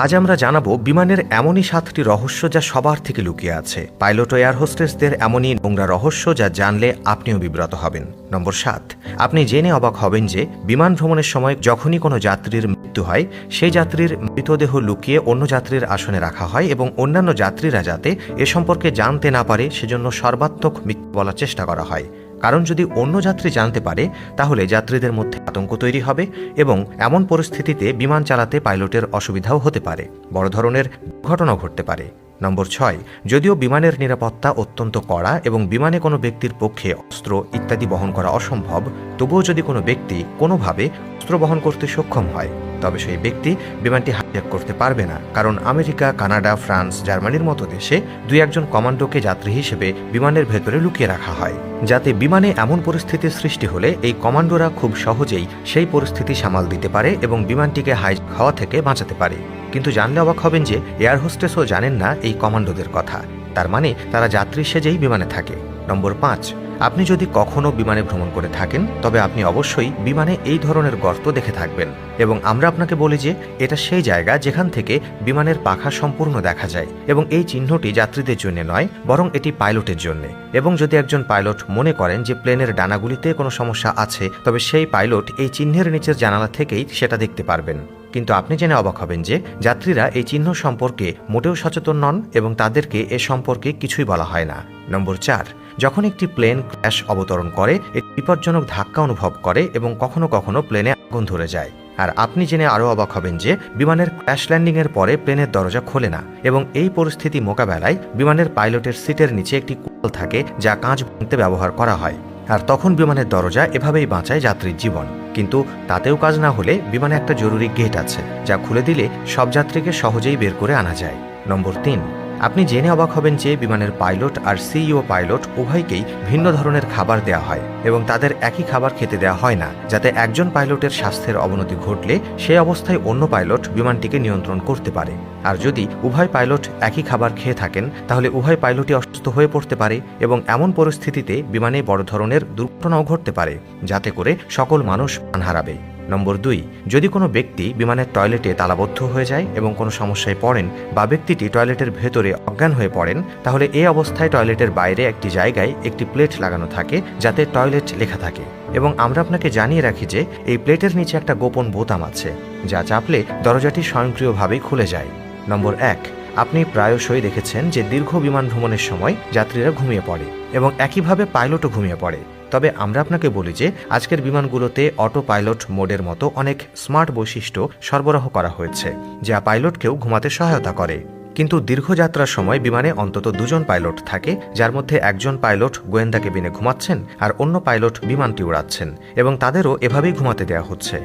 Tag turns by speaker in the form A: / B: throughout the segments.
A: আজ আমরা জানাবো বিমানের এমনই 7টি রহস্য যা সবার থেকে লুকিয়ে আছে। পাইলট ও এয়ার হোস্টেসদের এমনই নোংরা রহস্য যা জানলে আপনিও বিব্রত হবেন। নম্বর 7, আপনি জেনে অবাক হবেন যে বিমান ভ্রমণের সময় যখনই কোনো যাত্রীর মৃত্যু হয়, সেই যাত্রীর মৃতদেহ লুকিয়ে অন্য যাত্রীর আসনে রাখা হয় এবং অন্যান্য যাত্রীরা যাতে এ সম্পর্কে জানতে না পারে সেজন্য সর্বাত্মক মিথ্যা বলার চেষ্টা করা হয়। কারণ যদি অন্য যাত্রী জানতে পারে তাহলে যাত্রীদের মধ্যে আতঙ্ক তৈরি হবে এবং এমন পরিস্থিতিতে বিমান চালাতে পাইলটের অসুবিধাও হতে পারে, বড় ধরনের দুর্ঘটনাও ঘটতে পারে। নম্বর 6, যদিও বিমানের নিরাপত্তা অত্যন্ত কড়া এবং বিমানে কোনো ব্যক্তির পক্ষে অস্ত্র ইত্যাদি বহন করা অসম্ভব, তবুও যদি কোনো ব্যক্তি কোনোভাবে অস্ত্র বহন করতে সক্ষম হয় তবে সেই ব্যক্তি বিমানটি হাইজ্যাক করতে পারবে না, কারণ আমেরিকা, কানাডা, ফ্রান্স, জার্মানির মতো দেশে 2-1 জন কমান্ডোকে যাত্রী হিসেবে বিমানের ভেতরে লুকিয়ে রাখা হয়, যাতে বিমানে এমন পরিস্থিতির সৃষ্টি হলে এই কমান্ডোরা খুব সহজেই সেই পরিস্থিতি সামাল দিতে পারে এবং বিমানটিকে হাইজ্যাক হওয়া থেকে বাঁচাতে পারে। কিন্তু জানলে অবাক হবেন যে এয়ার হোস্টেসও জানেন না এই কমান্ডোদের কথা, তার মানে তারা যাত্রী সেজেই বিমানে থাকে। নম্বর 5, আপনি যদি কখনো বিমানে ভ্রমণ করে থাকেন তবে আপনি অবশ্যই বিমানে এই ধরনের গর্ত দেখে থাকবেন এবং আমরা আপনাকে বলি যে এটা সেই জায়গা যেখান থেকে বিমানের পাখা সম্পূর্ণ দেখা যায় এবং এই চিহ্নটি যাত্রীদের জন্য নয় বরং এটি পাইলটের জন্য। এবং যদি একজন পাইলট মনে করেন যে প্লেনের ডানাগুলিতে কোনো সমস্যা আছে তবে সেই পাইলট এই চিহ্নের নিচের জানালা থেকেই সেটা দেখতে পারবেন। কিন্তু আপনি জেনে অবাক হবেন যে যাত্রীরা এই চিহ্ন সম্পর্কে মোটেও সচেতন নন এবং তাদেরকে এ সম্পর্কে কিছুই বলা হয় না। নম্বর 4, যখন একটি প্লেন ক্র্যাশ অবতরণ করে এটি বিপজ্জনক ধাক্কা অনুভব করে এবং কখনো কখনো প্লেনে আগুন ধরে যায়। আর আপনি জেনে আরও অবাক হবেন যে বিমানের ক্র্যাশ ল্যান্ডিংয়ের পরে প্লেনের দরজা খোলে না এবং এই পরিস্থিতি মোকাবেলায় বিমানের পাইলটের সিটের নিচে একটি কুড়াল থাকে যা কাঁচ ভাঙতে ব্যবহার করা হয়, আর তখন বিমানের দরজা এভাবেই বাঁচায় যাত্রীর জীবন। কিন্তু তাতেও কাজ না হলে বিমানে একটা জরুরি গেট আছে যা খুলে দিলে সব যাত্রীকে সহজেই বের করে আনা যায়। নম্বর 3, আপনি জেনে অবাক হবেন যে বিমানের পাইলট আর সিইও পাইলট উভয়কেই ভিন্ন ধরনের খাবার দেওয়া হয় এবং তাদের একই খাবার খেতে দেওয়া হয় না, যাতে একজন পাইলটের স্বাস্থ্যের অবনতি ঘটলে সেই অবস্থায় অন্য পাইলট বিমানটিকে নিয়ন্ত্রণ করতে পারে। আর যদি উভয় পাইলট একই খাবার খেয়ে থাকেন তাহলে উভয় পাইলটই অসুস্থ হয়ে পড়তে পারে এবং এমন পরিস্থিতিতে বিমানে বড় ধরনের দুর্ঘটনাও ঘটতে পারে, যাতে করে সকল মানুষ প্রাণ হারাবে। নম্বর 2, যদি কোনো ব্যক্তি বিমানের টয়লেটে তালাবদ্ধ হয়ে যায় এবং কোনো সমস্যায় পড়েন বা ব্যক্তিটি টয়লেটের ভেতরে অজ্ঞান হয়ে পড়েন তাহলে এই অবস্থায় টয়লেটের বাইরে একটি জায়গায় একটি প্লেট লাগানো থাকে যাতে টয়লেট লেখা থাকে এবং আমরা আপনাকে জানিয়ে রাখি যে এই প্লেটের নিচে একটা গোপন বোতাম আছে যা চাপলে দরজাটি স্বয়ংক্রিয়ভাবেই খুলে যায়। নম্বর 1, আপনি প্রায়শই দেখেছেন যে দীর্ঘ বিমান ভ্রমণের সময় যাত্রীরা ঘুমিয়ে পড়ে এবং একইভাবে পাইলটও ঘুমিয়ে পড়ে। তবে আমরা আপনাকে বলি যে আজকের বিমানগুলোতে অটো পাইলট মোডের মতো অনেক স্মার্ট বৈশিষ্ট্য সরবরাহ করা হয়েছে যা পাইলটকেও ঘুমাতে সহায়তা করে। কিন্তু দীর্ঘযাত্রার সময় বিমানে অন্তত 2 জন পাইলট থাকে, যার মধ্যে একজন পাইলট গোয়েন্দা কেবিনে ঘুমাচ্ছেন আর অন্য পাইলট বিমানটি উড়াচ্ছেন এবং তাদেরও এভাবেই ঘুমাতে দেওয়া হচ্ছে।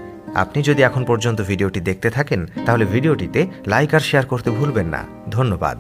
A: আপনি যদি এখন পর্যন্ত ভিডিওটি দেখতে থাকেন তাহলে ভিডিওটিতে লাইক আর শেয়ার করতে ভুলবেন না। ধন্যবাদ।